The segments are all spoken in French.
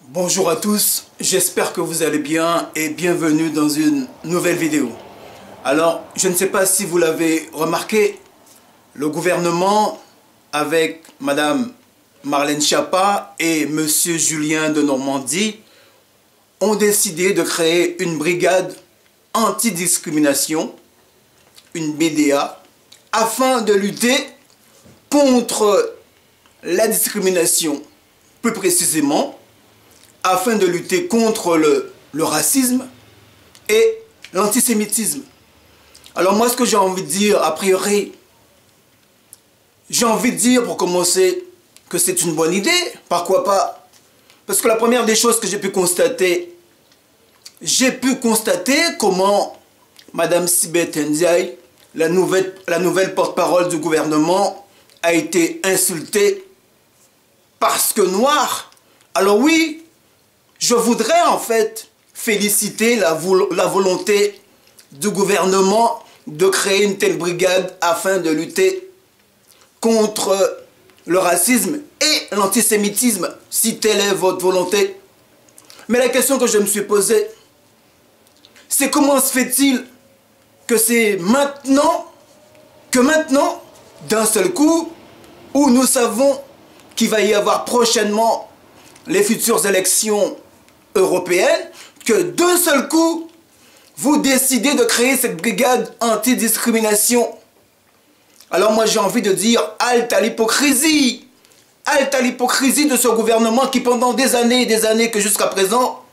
Bonjour à tous, j'espère que vous allez bien et bienvenue dans une nouvelle vidéo. Alors, je ne sais pas si vous l'avez remarqué, le gouvernement avec Madame Marlène Schiappa et Monsieur Julien de Normandie ont décidé de créer une brigade anti-discrimination, une BDA, afin de lutter contre la discrimination, plus précisément, afin de lutter contre le racisme et l'antisémitisme. Alors moi, ce que j'ai envie de dire, a priori, j'ai envie de dire pour commencer que c'est une bonne idée, pourquoi pas? Parce que la première des choses que j'ai pu constater comment Madame Sibeth Ndiaye, la nouvelle porte-parole du gouvernement, a été insultée parce que noire. Alors oui, je voudrais en fait féliciter la volonté du gouvernement de créer une telle brigade afin de lutter contre le racisme et l'antisémitisme, si telle est votre volonté. Mais la question que je me suis posée, c'est comment se fait-il que c'est maintenant, d'un seul coup, où nous savons qu'il va y avoir prochainement les futures élections européennes, que d'un seul coup, vous décidez de créer cette brigade anti-discrimination. Alors moi j'ai envie de dire, halte à l'hypocrisie de ce gouvernement qui pendant des années et des années que jusqu'à présent,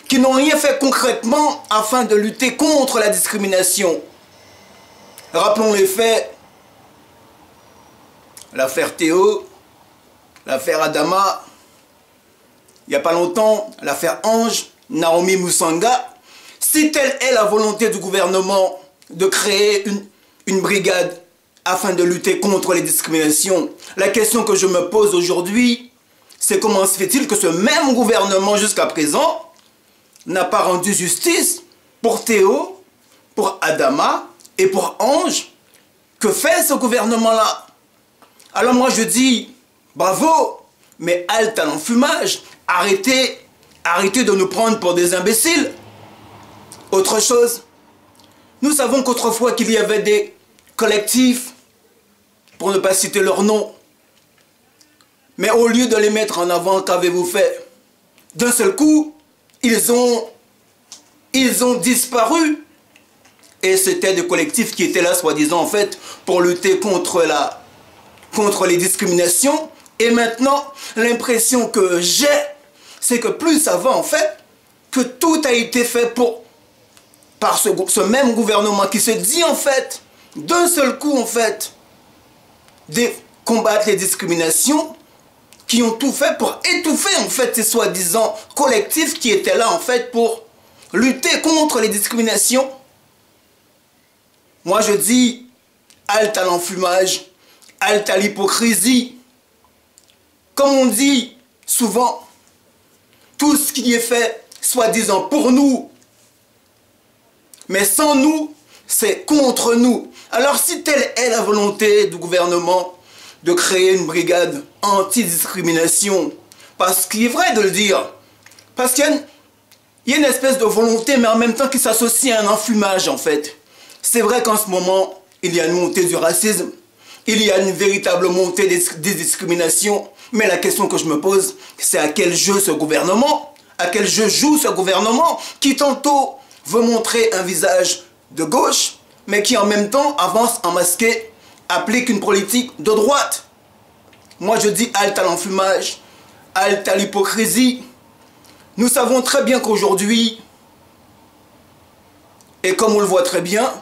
qui n'ont rien fait concrètement afin de lutter contre la discrimination. Rappelons les faits, l'affaire Théo, l'affaire Adama, il n'y a pas longtemps, l'affaire Ange, Naomi Moussanga. Si telle est la volonté du gouvernement de créer une brigade afin de lutter contre les discriminations, la question que je me pose aujourd'hui, c'est comment se fait-il que ce même gouvernement jusqu'à présent n'a pas rendu justice pour Théo, pour Adama et pour Ange? Que fait ce gouvernement-là? Alors moi je dis, bravo, mais halte à l'enfumage. Arrêtez de nous prendre pour des imbéciles. Autre chose, nous savons qu'autrefois qu'il y avait des collectifs, pour ne pas citer leur nom, mais au lieu de les mettre en avant, qu'avez-vous fait? D'un seul coup, ils ont disparu. Et c'était des collectifs qui étaient là, soi-disant, en fait, pour lutter contre les discriminations. Et maintenant, l'impression que j'ai, c'est que plus ça va, en fait, que tout a été fait par ce même gouvernement qui se dit, en fait, d'un seul coup, en fait, de combattre les discriminations, qui ont tout fait pour étouffer, en fait, ces soi-disant collectifs qui étaient là, en fait, pour lutter contre les discriminations. Moi, je dis, halte à l'enfumage, halte à l'hypocrisie. Comme on dit souvent, tout ce qui est fait, soi-disant pour nous, mais sans nous, c'est contre nous. Alors si telle est la volonté du gouvernement de créer une brigade anti-discrimination, parce qu'il est vrai de le dire, parce qu'il y a une espèce de volonté, mais en même temps qui s'associe à un enfumage en fait. C'est vrai qu'en ce moment, il y a une montée du racisme, il y a une véritable montée des discriminations, mais la question que je me pose, c'est à quel jeu ce gouvernement, à quel jeu joue ce gouvernement, qui tantôt veut montrer un visage de gauche, mais qui en même temps avance en masqué, applique une politique de droite. Moi je dis halte à l'enfumage, halte à l'hypocrisie. Nous savons très bien qu'aujourd'hui, et comme on le voit très bien,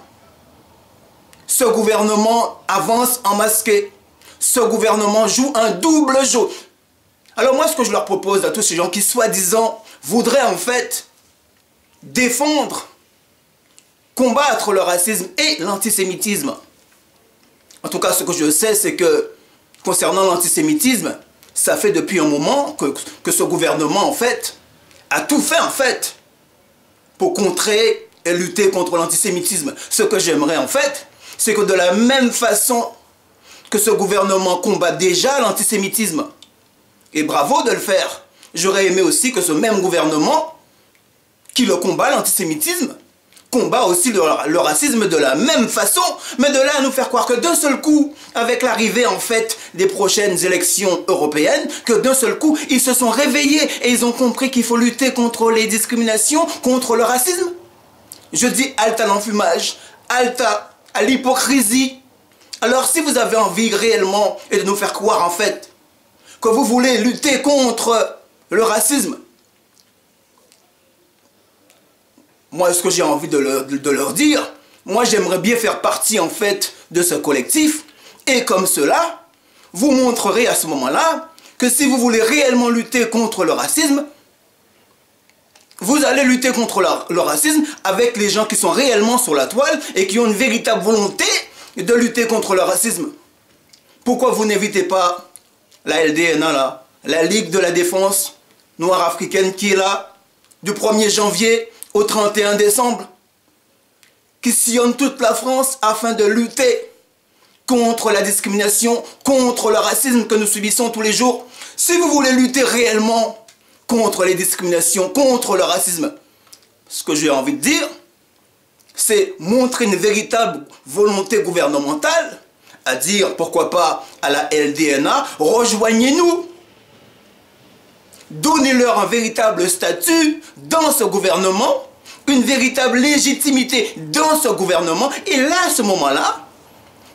ce gouvernement avance en masqué. Ce gouvernement joue un double jeu. Alors moi, ce que je leur propose à tous ces gens qui, soi-disant, voudraient en fait défendre, combattre le racisme et l'antisémitisme. En tout cas, ce que je sais, c'est que concernant l'antisémitisme, ça fait depuis un moment que ce gouvernement, en fait, a tout fait, en fait, pour contrer et lutter contre l'antisémitisme. Ce que j'aimerais, en fait, c'est que de la même façon que ce gouvernement combat déjà l'antisémitisme, et bravo de le faire, j'aurais aimé aussi que ce même gouvernement, qui le combat, l'antisémitisme, combat aussi le racisme de la même façon, mais de là à nous faire croire que d'un seul coup, avec l'arrivée en fait des prochaines élections européennes, que d'un seul coup, ils se sont réveillés et ils ont compris qu'il faut lutter contre les discriminations, contre le racisme. Je dis halte à l'enfumage, halte à l'hypocrisie. Alors si vous avez envie réellement et de nous faire croire en fait que vous voulez lutter contre le racisme, moi, ce que j'ai envie de leur dire, moi, j'aimerais bien faire partie, en fait, de ce collectif. Et comme cela, vous montrerez à ce moment-là que si vous voulez réellement lutter contre le racisme, vous allez lutter contre le racisme avec les gens qui sont réellement sur la toile et qui ont une véritable volonté de lutter contre le racisme. Pourquoi vous n'invitez pas la LDNA, là, la Ligue de la Défense Noire Africaine, qui est là du 1er janvier au 31 décembre, qui sillonne toute la France afin de lutter contre la discrimination, contre le racisme que nous subissons tous les jours. Si vous voulez lutter réellement contre les discriminations, contre le racisme, ce que j'ai envie de dire, c'est montrer une véritable volonté gouvernementale, à dire, pourquoi pas, à la LDNA, rejoignez-nous. Donnez-leur un véritable statut dans ce gouvernement, une véritable légitimité dans ce gouvernement. Et là, à ce moment-là,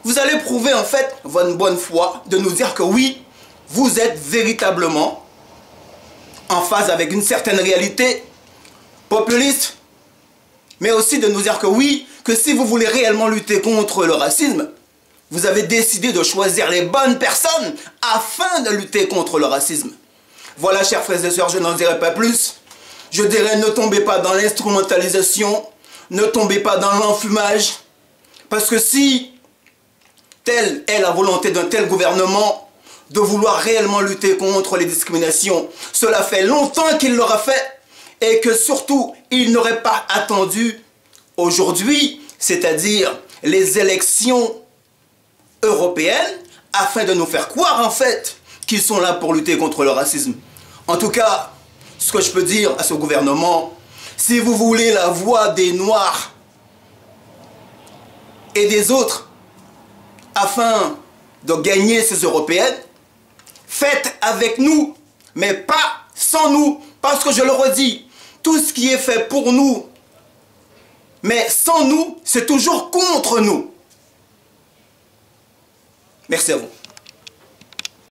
vous allez prouver en fait votre bonne foi de nous dire que oui, vous êtes véritablement en phase avec une certaine réalité populiste, mais aussi de nous dire que oui, que si vous voulez réellement lutter contre le racisme, vous avez décidé de choisir les bonnes personnes afin de lutter contre le racisme. Voilà, chers frères et sœurs, je n'en dirai pas plus. Je dirais, ne tombez pas dans l'instrumentalisation, ne tombez pas dans l'enfumage, parce que si telle est la volonté d'un tel gouvernement de vouloir réellement lutter contre les discriminations, cela fait longtemps qu'il l'aura fait, et que surtout, il n'aurait pas attendu aujourd'hui, c'est-à-dire les élections européennes, afin de nous faire croire en fait qu'ils sont là pour lutter contre le racisme. En tout cas, ce que je peux dire à ce gouvernement, si vous voulez la voix des Noirs et des autres afin de gagner ces européennes, faites avec nous, mais pas sans nous, parce que je le redis, tout ce qui est fait pour nous, mais sans nous, c'est toujours contre nous. Merci à vous.